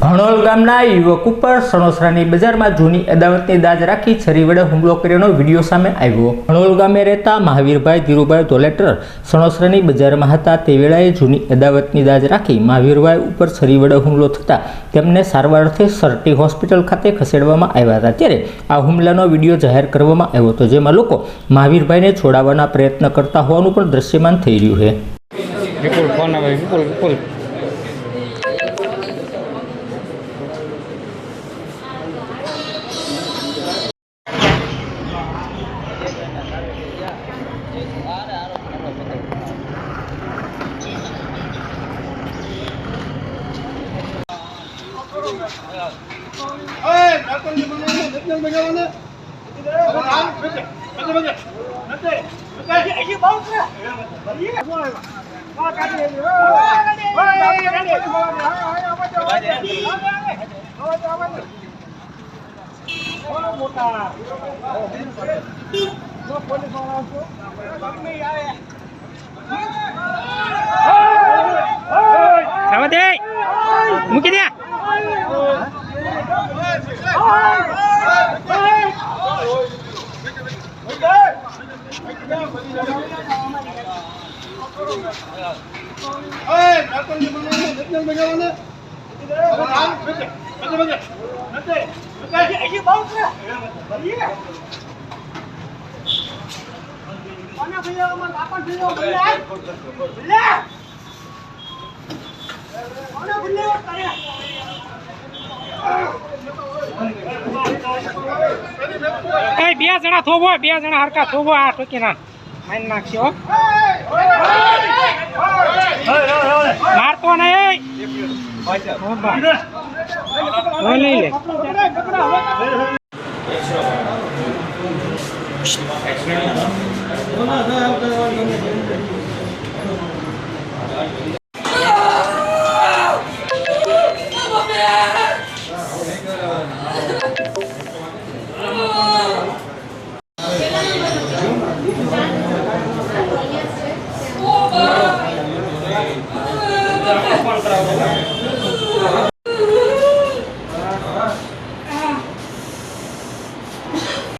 હણોલ ગામના યુવક ઉપર સણોસરાની બજારમાં જૂની અદાવતની દાજ રાખી છરી વડે હુમલો કર્યાનો વિડીયો સામે આવ્યો। હણોલ ગામે રહેતા મહાવીરભાઈ ધીરુભાઈ ધોલેટર સણોસરાની બજારમાં હતા તે વેળાએ જૂની અદાવતની દાજ રાખી મહાવીરભાઈ ઉપર છરી વડે હુમલો થતાં તેમને સારવાર અર્થે સરટી હોસ્પિટલ ખાતે ખસેડવામાં આવ્યા હતા। ત્યારે આ હુમલાનો વિડીયો જાહેર કરવામાં આવ્યો હતો, જેમાં લોકો મહાવીરભાઈને છોડાવવાના પ્રયત્ન કરતા હોવાનું પણ દ્રશ્યમાન થઈ રહ્યું છે। મૂકી દે બે જણા થોભો, બે જણા હરકા થોભો, આ ઠોકી ના મારી નાખશો, મારતો નહીં, લઈ લે।